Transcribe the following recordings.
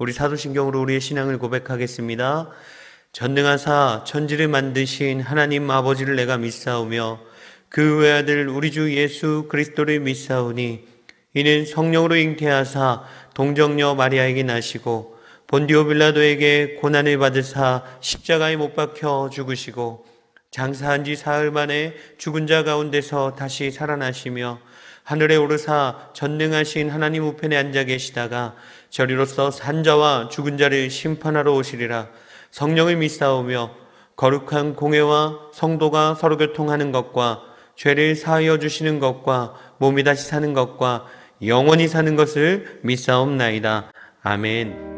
우리 사도신경으로 우리의 신앙을 고백하겠습니다. 전능하사 천지를 만드신 하나님 아버지를 내가 믿사오며 그 외아들 우리 주 예수 그리스도를 믿사오니 이는 성령으로 잉태하사 동정녀 마리아에게 나시고 본디오 빌라도에게 고난을 받으사 십자가에 못 박혀 죽으시고 장사한 지 사흘 만에 죽은 자 가운데서 다시 살아나시며 하늘에 오르사 전능하신 하나님 우편에 앉아 계시다가 저리로서 산자와 죽은 자를 심판하러 오시리라. 성령을 믿사오며 거룩한 공회와 성도가 서로 교통하는 것과 죄를 사하여 주시는 것과 몸이 다시 사는 것과 영원히 사는 것을 믿사옵나이다. 아멘.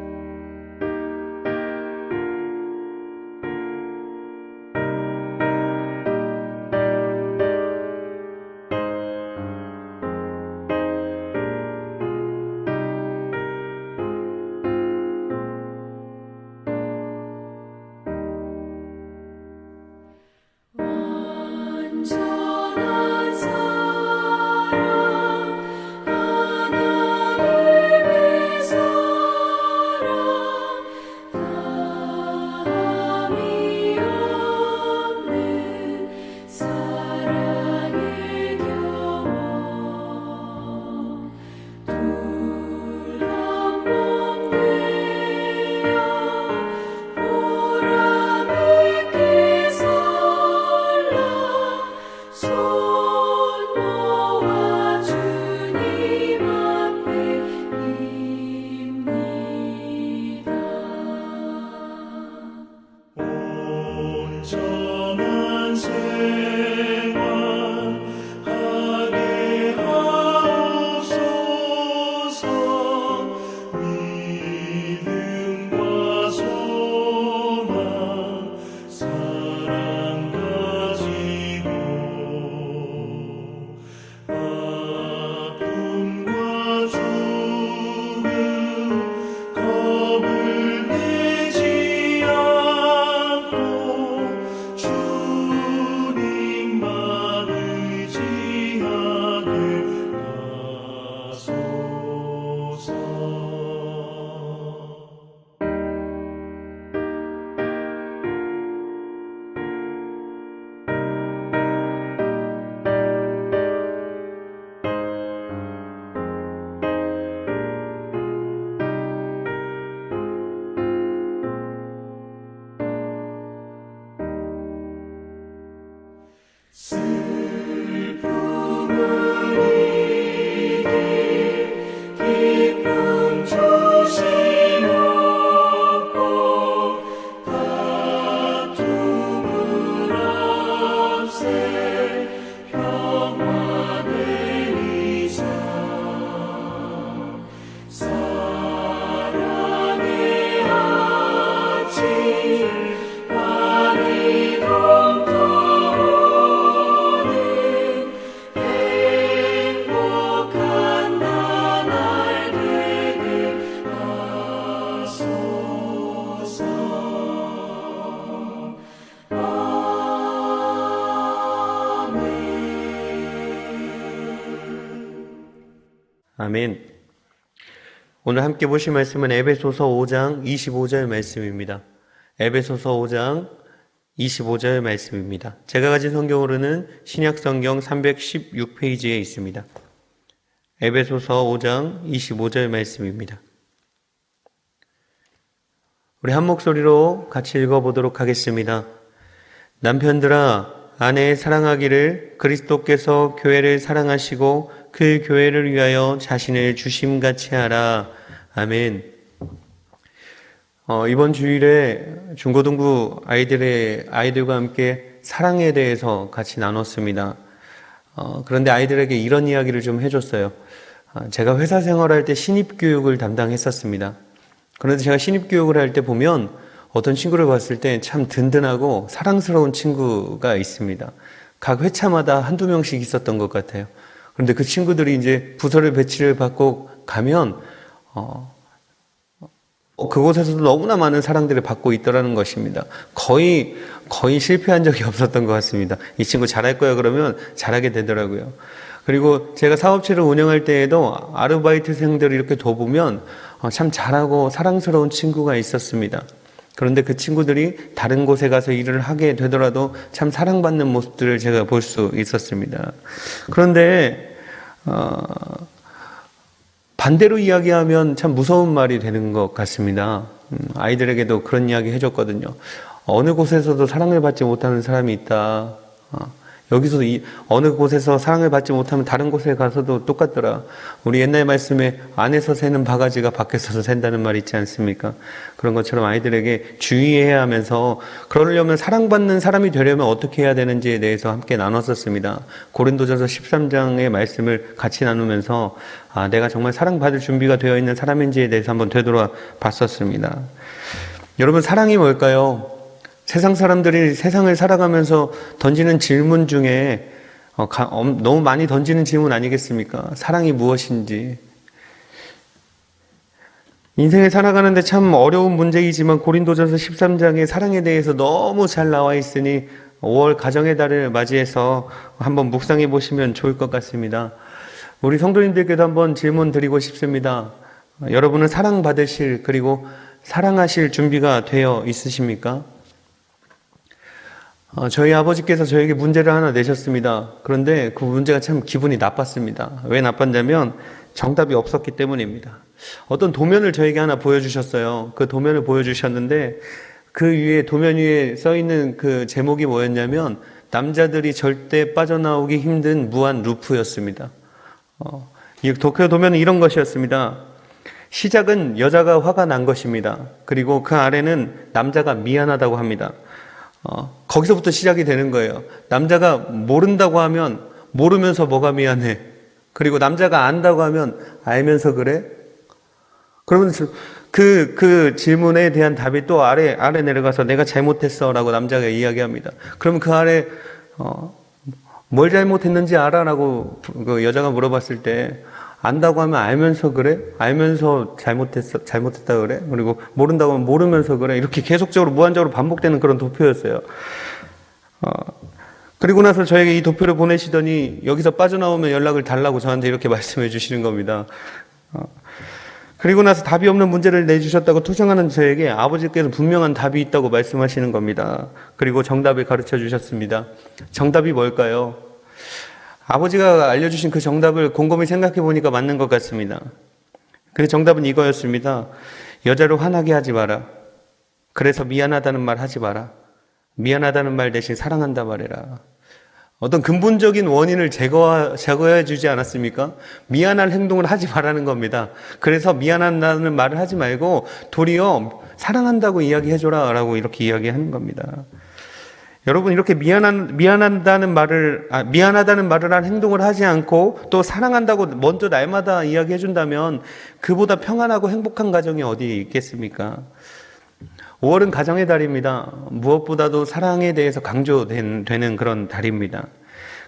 아멘. 오늘 함께 보실 말씀은 에베소서 5장 25절 말씀입니다. 에베소서 5장 25절 말씀입니다. 제가 가진 성경으로는 신약성경 316페이지에 있습니다. 에베소서 5장 25절 말씀입니다. 우리 한 목소리로 같이 읽어보도록 하겠습니다. 남편들아 아내 사랑하기를 그리스도께서 교회를 사랑하시고 그 교회를 위하여 자신을 주심같이 하라. 아멘. 이번 주일에 중고등부 아이들과 함께 사랑에 대해서 같이 나눴습니다. 그런데 아이들에게 이런 이야기를 좀 해줬어요. 제가 회사 생활할 때 신입교육을 담당했었습니다. 그런데 제가 신입교육을 할 때 보면 어떤 친구를 봤을 때 참 든든하고 사랑스러운 친구가 있습니다. 각 회차마다 한두 명씩 있었던 것 같아요. 그런데 그 친구들이 이제 부서를 배치를 받고 가면 그곳에서도 너무나 많은 사랑들을 받고 있더라는 것입니다. 거의 실패한 적이 없었던 것 같습니다. 이 친구 잘할 거야 그러면 잘하게 되더라고요. 그리고 제가 사업체를 운영할 때에도 아르바이트생들을 이렇게 둬보면 참 잘하고 사랑스러운 친구가 있었습니다. 그런데 그 친구들이 다른 곳에 가서 일을 하게 되더라도 참 사랑받는 모습들을 제가 볼 수 있었습니다. 그런데 반대로 이야기하면 참 무서운 말이 되는 것 같습니다. 아이들에게도 그런 이야기 해줬거든요. 어느 곳에서도 사랑을 받지 못하는 사람이 있다. 여기서도 어느 곳에서 사랑을 받지 못하면 다른 곳에 가서도 똑같더라. 우리 옛날 말씀에 안에서 새는 바가지가 밖에서 샌다는 말이 있지 않습니까? 그런 것처럼 아이들에게 주의해야 하면서 그러려면 사랑받는 사람이 되려면 어떻게 해야 되는지에 대해서 함께 나눴었습니다. 고린도전서 13장의 말씀을 같이 나누면서 내가 정말 사랑받을 준비가 되어 있는 사람인지에 대해서 한번 되돌아봤었습니다. 여러분, 사랑이 뭘까요? 세상 사람들이 세상을 살아가면서 던지는 질문 중에 너무 많이 던지는 질문 아니겠습니까? 사랑이 무엇인지. 인생을 살아가는데 참 어려운 문제이지만 고린도전서 13장에 사랑에 대해서 너무 잘 나와 있으니 5월 가정의 달을 맞이해서 한번 묵상해 보시면 좋을 것 같습니다. 우리 성도님들께도 한번 질문 드리고 싶습니다. 여러분은 사랑받으실 그리고 사랑하실 준비가 되어 있으십니까? 저희 아버지께서 저에게 문제를 하나 내셨습니다. 그런데 그 문제가 참 기분이 나빴습니다. 왜 나빴냐면 정답이 없었기 때문입니다. 어떤 도면을 저에게 하나 보여주셨어요. 그 도면을 보여주셨는데 그 위에 도면 위에 써있는 그 제목이 뭐였냐면 남자들이 절대 빠져나오기 힘든 무한 루프였습니다. 이 도쿄 도면은 이런 것이었습니다. 시작은 여자가 화가 난 것입니다. 그리고 그 아래는 남자가 미안하다고 합니다. 거기서부터 시작이 되는 거예요. 남자가 모른다고 하면 모르면서 뭐가 미안해. 그리고 남자가 안다고 하면 알면서 그래? 그러면 그 질문에 대한 답이 또 아래 내려가서 내가 잘못했어 라고 남자가 이야기합니다. 그러면 그 아래 뭘 잘못했는지 알아? 라고 그 여자가 물어봤을 때 안다고 하면 알면서 그래? 알면서 잘못했다 그래? 그리고 모른다고 하면 모르면서 그래? 이렇게 계속적으로 무한적으로 반복되는 그런 도표였어요. 그리고 나서 저에게 이 도표를 보내시더니 여기서 빠져나오면 연락을 달라고 저한테 이렇게 말씀해 주시는 겁니다. 그리고 나서 답이 없는 문제를 내주셨다고 투정하는 저에게 아버지께서 분명한 답이 있다고 말씀하시는 겁니다. 그리고 정답을 가르쳐 주셨습니다. 정답이 뭘까요? 아버지가 알려주신 그 정답을 곰곰이 생각해 보니까 맞는 것 같습니다. 그 정답은 이거였습니다. 여자를 화나게 하지 마라. 그래서 미안하다는 말 하지 마라. 미안하다는 말 대신 사랑한다 말해라. 어떤 근본적인 원인을 제거해 주지 않았습니까? 미안할 행동을 하지 말라는 겁니다. 그래서 미안하다는 말을 하지 말고 도리어 사랑한다고 이야기해줘라 라고 이렇게 이야기하는 겁니다. 여러분, 이렇게 미안하다는 말을 한 행동을 하지 않고 또 사랑한다고 먼저 날마다 이야기해준다면 그보다 평안하고 행복한 가정이 어디 있겠습니까? 5월은 가정의 달입니다. 무엇보다도 사랑에 대해서 강조되는 그런 달입니다.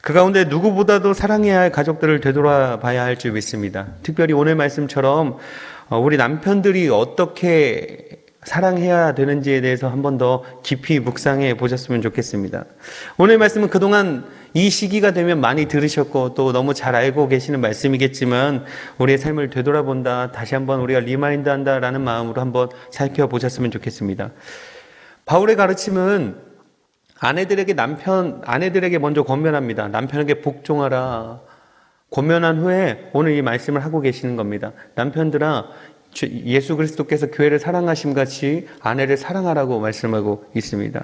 그 가운데 누구보다도 사랑해야 할 가족들을 되돌아봐야 할 줄 믿습니다. 특별히 오늘 말씀처럼 우리 남편들이 어떻게 사랑해야 되는지에 대해서 한 번 더 깊이 묵상해 보셨으면 좋겠습니다. 오늘 말씀은 그동안 이 시기가 되면 많이 들으셨고 또 너무 잘 알고 계시는 말씀이겠지만 우리의 삶을 되돌아본다, 다시 한번 우리가 리마인드한다라는 마음으로 한번 살펴보셨으면 좋겠습니다. 바울의 가르침은 아내들에게 먼저 권면합니다. 남편에게 복종하라. 권면한 후에 오늘 이 말씀을 하고 계시는 겁니다. 남편들아, 예수 그리스도께서 교회를 사랑하심 같이 아내를 사랑하라고 말씀하고 있습니다.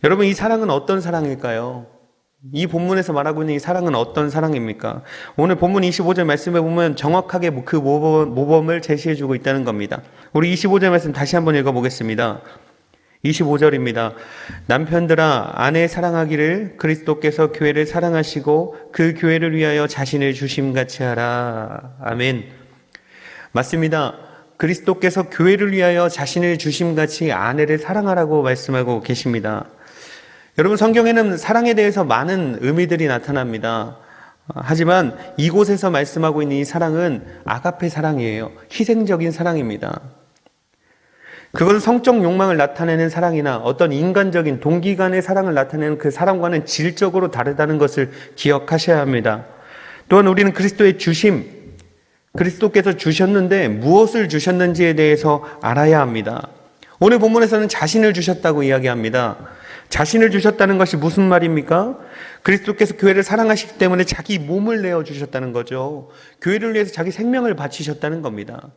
여러분, 이 사랑은 어떤 사랑일까요? 이 본문에서 말하고 있는 이 사랑은 어떤 사랑입니까? 오늘 본문 25절 말씀에 보면 정확하게 그 모범을 제시해주고 있다는 겁니다. 우리 25절 말씀 다시 한번 읽어보겠습니다. 25절입니다. 남편들아, 아내 사랑하기를 그리스도께서 교회를 사랑하시고 그 교회를 위하여 자신을 주심같이 하라. 아멘. 맞습니다. 그리스도께서 교회를 위하여 자신을 주심같이 아내를 사랑하라고 말씀하고 계십니다. 여러분, 성경에는 사랑에 대해서 많은 의미들이 나타납니다. 하지만 이곳에서 말씀하고 있는 이 사랑은 아가페 사랑이에요. 희생적인 사랑입니다. 그것은 성적 욕망을 나타내는 사랑이나 어떤 인간적인 동기 간의 사랑을 나타내는 그 사랑과는 질적으로 다르다는 것을 기억하셔야 합니다. 또한 우리는 그리스도의 주심, 그리스도께서 주셨는데 무엇을 주셨는지에 대해서 알아야 합니다. 오늘 본문에서는 자신을 주셨다고 이야기합니다. 자신을 주셨다는 것이 무슨 말입니까? 그리스도께서 교회를 사랑하시기 때문에 자기 몸을 내어주셨다는 거죠. 교회를 위해서 자기 생명을 바치셨다는 겁니다.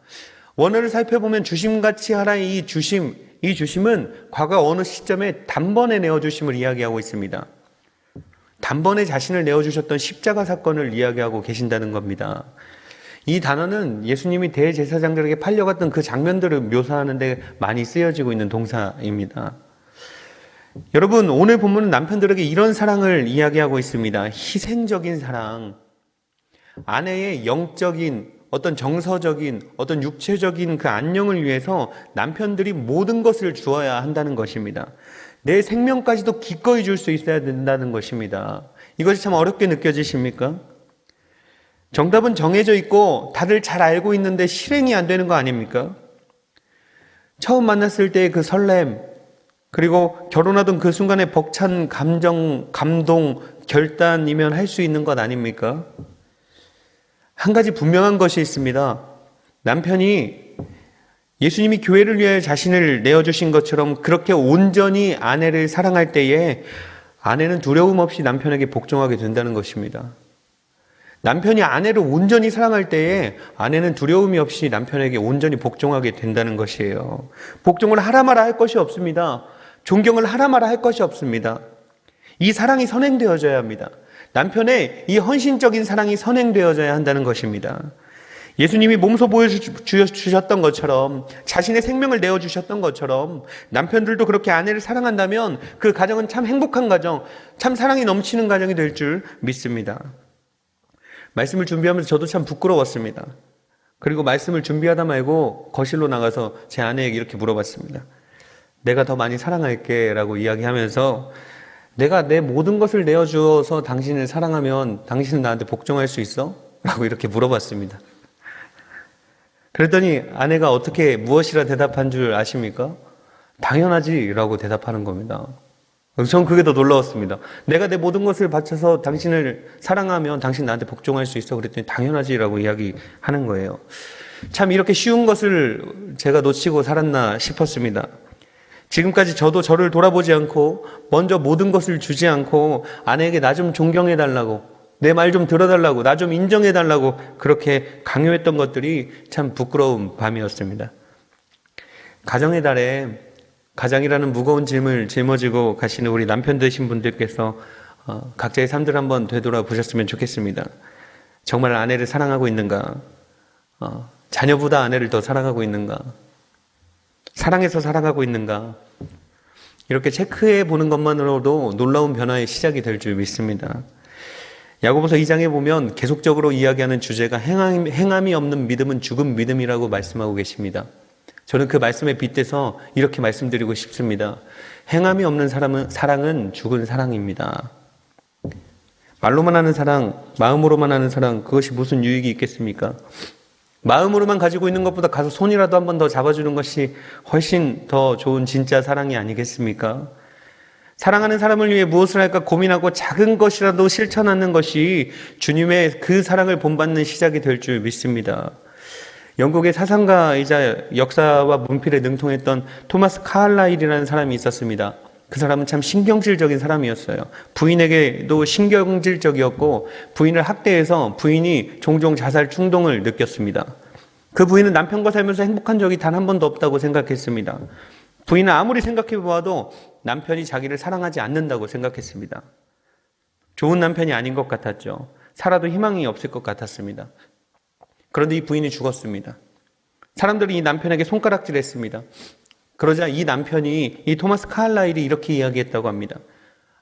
원어를 살펴보면 주심같이 하라의 이 주심은 과거 어느 시점에 단번에 내어주심을 이야기하고 있습니다. 단번에 자신을 내어주셨던 십자가 사건을 이야기하고 계신다는 겁니다. 이 단어는 예수님이 대제사장들에게 팔려갔던 그 장면들을 묘사하는 데 많이 쓰여지고 있는 동사입니다. 여러분, 오늘 본문은 남편들에게 이런 사랑을 이야기하고 있습니다. 희생적인 사랑. 아내의 영적인, 어떤 정서적인, 어떤 육체적인 그 안녕을 위해서 남편들이 모든 것을 주어야 한다는 것입니다. 내 생명까지도 기꺼이 줄 수 있어야 된다는 것입니다. 이것이 참 어렵게 느껴지십니까? 정답은 정해져 있고 다들 잘 알고 있는데 실행이 안 되는 거 아닙니까? 처음 만났을 때의 그 설렘, 그리고 결혼하던 그 순간의 벅찬 감정, 감동, 결단이면 할 수 있는 것 아닙니까? 한 가지 분명한 것이 있습니다. 남편이 예수님이 교회를 위해 자신을 내어주신 것처럼 그렇게 온전히 아내를 사랑할 때에 아내는 두려움 없이 남편에게 복종하게 된다는 것입니다. 남편이 아내를 온전히 사랑할 때에 아내는 두려움이 없이 남편에게 온전히 복종하게 된다는 것이에요. 복종을 하라 마라 할 것이 없습니다. 존경을 하라 마라 할 것이 없습니다. 이 사랑이 선행되어져야 합니다. 남편의 이 헌신적인 사랑이 선행되어져야 한다는 것입니다. 예수님이 몸소 보여주셨던 것처럼, 자신의 생명을 내어주셨던 것처럼 남편들도 그렇게 아내를 사랑한다면 그 가정은 참 행복한 가정, 참 사랑이 넘치는 가정이 될 줄 믿습니다. 말씀을 준비하면서 저도 참 부끄러웠습니다. 그리고 말씀을 준비하다 말고 거실로 나가서 제 아내에게 이렇게 물어봤습니다. 내가 더 많이 사랑할게 라고 이야기하면서, 내가 내 모든 것을 내어주어서 당신을 사랑하면 당신은 나한테 복종할 수 있어? 라고 이렇게 물어봤습니다. 그랬더니 아내가 어떻게 무엇이라 대답한 줄 아십니까? 당연하지 라고 대답하는 겁니다. 전 그게 더 놀라웠습니다. 내가 내 모든 것을 바쳐서 당신을 사랑하면 당신 나한테 복종할 수 있어? 그랬더니 당연하지 라고 이야기하는 거예요. 참 이렇게 쉬운 것을 제가 놓치고 살았나 싶었습니다. 지금까지 저도 저를 돌아보지 않고 먼저 모든 것을 주지 않고 아내에게 나 좀 존경해달라고, 내 말 좀 들어달라고, 나 좀 인정해달라고 그렇게 강요했던 것들이 참 부끄러운 밤이었습니다. 가정의 달에 가장이라는 무거운 짐을 짊어지고 가시는 우리 남편 되신 분들께서 각자의 삶들 한번 되돌아보셨으면 좋겠습니다. 정말 아내를 사랑하고 있는가? 자녀보다 아내를 더 사랑하고 있는가? 사랑해서 사랑하고 있는가? 이렇게 체크해 보는 것만으로도 놀라운 변화의 시작이 될 줄 믿습니다. 야고보서 2장에 보면 계속적으로 이야기하는 주제가 행함이 없는 믿음은 죽은 믿음이라고 말씀하고 계십니다. 저는 그 말씀에 빗대서 이렇게 말씀드리고 싶습니다. 행함이 없는 사랑은 죽은 사랑입니다. 말로만 하는 사랑, 마음으로만 하는 사랑, 그것이 무슨 유익이 있겠습니까? 마음으로만 가지고 있는 것보다 가서 손이라도 한 번 더 잡아주는 것이 훨씬 더 좋은 진짜 사랑이 아니겠습니까? 사랑하는 사람을 위해 무엇을 할까 고민하고 작은 것이라도 실천하는 것이 주님의 그 사랑을 본받는 시작이 될 줄 믿습니다. 영국의 사상가이자 역사와 문필에 능통했던 토마스 카를라일이라는 사람이 있었습니다. 그 사람은 참 신경질적인 사람이었어요. 부인에게도 신경질적이었고 부인을 학대해서 부인이 종종 자살 충동을 느꼈습니다. 그 부인은 남편과 살면서 행복한 적이 단 한 번도 없다고 생각했습니다. 부인은 아무리 생각해 보아도 남편이 자기를 사랑하지 않는다고 생각했습니다. 좋은 남편이 아닌 것 같았죠. 살아도 희망이 없을 것 같았습니다. 그런데 이 부인이 죽었습니다. 사람들이 이 남편에게 손가락질했습니다. 그러자 이 남편이, 이 토마스 카를라일이 이렇게 이야기했다고 합니다.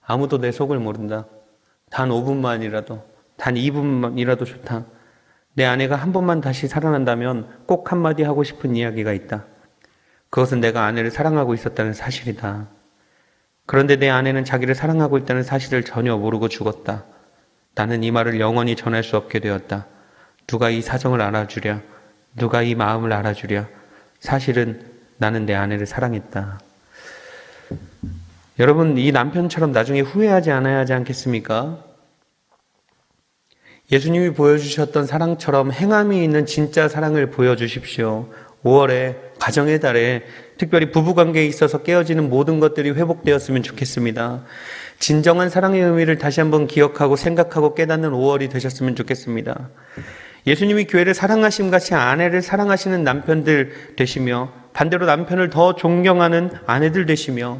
아무도 내 속을 모른다. 단 5분만이라도, 단 2분만이라도 좋다. 내 아내가 한 번만 다시 살아난다면 꼭 한마디 하고 싶은 이야기가 있다. 그것은 내가 아내를 사랑하고 있었다는 사실이다. 그런데 내 아내는 자기를 사랑하고 있다는 사실을 전혀 모르고 죽었다. 나는 이 말을 영원히 전할 수 없게 되었다. 누가 이 사정을 알아주랴? 누가 이 마음을 알아주랴? 사실은 나는 내 아내를 사랑했다. 여러분, 이 남편처럼 나중에 후회하지 않아야 하지 않겠습니까? 예수님이 보여주셨던 사랑처럼 행함이 있는 진짜 사랑을 보여주십시오. 5월에 가정의 달에 특별히 부부관계에 있어서 깨어지는 모든 것들이 회복되었으면 좋겠습니다. 진정한 사랑의 의미를 다시 한번 기억하고 생각하고 깨닫는 5월이 되셨으면 좋겠습니다. 예수님이 교회를 사랑하심 같이 아내를 사랑하시는 남편들 되시며 반대로 남편을 더 존경하는 아내들 되시며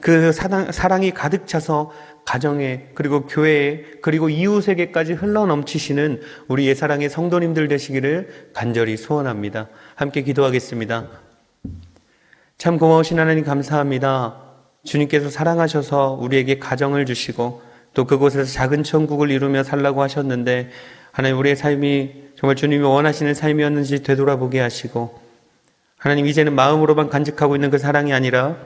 그 사랑이 가득 차서 가정에 그리고 교회에 그리고 이웃에게까지 흘러넘치시는 우리 예사랑의 성도님들 되시기를 간절히 소원합니다. 함께 기도하겠습니다. 참 고마우신 하나님 감사합니다. 주님께서 사랑하셔서 우리에게 가정을 주시고 또 그곳에서 작은 천국을 이루며 살라고 하셨는데 하나님 우리의 삶이 정말 주님이 원하시는 삶이었는지 되돌아보게 하시고 하나님 이제는 마음으로만 간직하고 있는 그 사랑이 아니라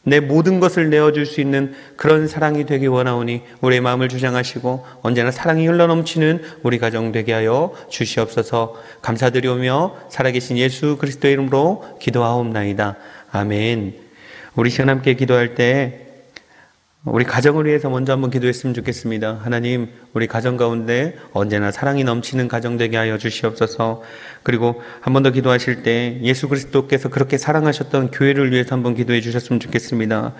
내 모든 것을 내어줄 수 있는 그런 사랑이 되기 원하오니 우리의 마음을 주장하시고 언제나 사랑이 흘러넘치는 우리 가정 되게 하여 주시옵소서. 감사드리오며 살아계신 예수 그리스도의 이름으로 기도하옵나이다. 아멘. 우리 시간 함께 기도할 때 우리 가정을 위해서 먼저 한번 기도했으면 좋겠습니다. 하나님, 우리 가정 가운데 언제나 사랑이 넘치는 가정 되게 하여 주시옵소서. 그리고 한 번 더 기도하실 때 예수 그리스도께서 그렇게 사랑하셨던 교회를 위해서 한번 기도해 주셨으면 좋겠습니다.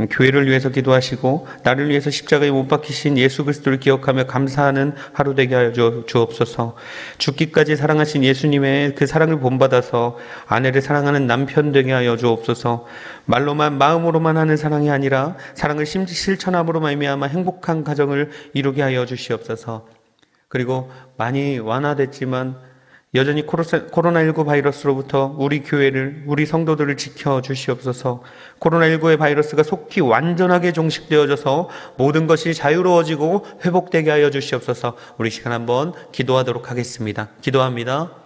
교회를 위해서 기도하시고 나를 위해서 십자가에 못 박히신 예수 그리스도를 기억하며 감사하는 하루 되게 하여 주옵소서. 죽기까지 사랑하신 예수님의 그 사랑을 본받아서 아내를 사랑하는 남편 되게 하여 주옵소서. 말로만 마음으로만 하는 사랑이 아니라 사랑을 실천함으로 말미암아 행복한 가정을 이루게 하여 주시옵소서. 그리고 많이 완화됐지만 여전히 코로나19 바이러스로부터 우리 교회를, 우리 성도들을 지켜주시옵소서. 코로나19의 바이러스가 속히 완전하게 종식되어져서 모든 것이 자유로워지고 회복되게 하여 주시옵소서. 우리 시간 한번 기도하도록 하겠습니다. 기도합니다.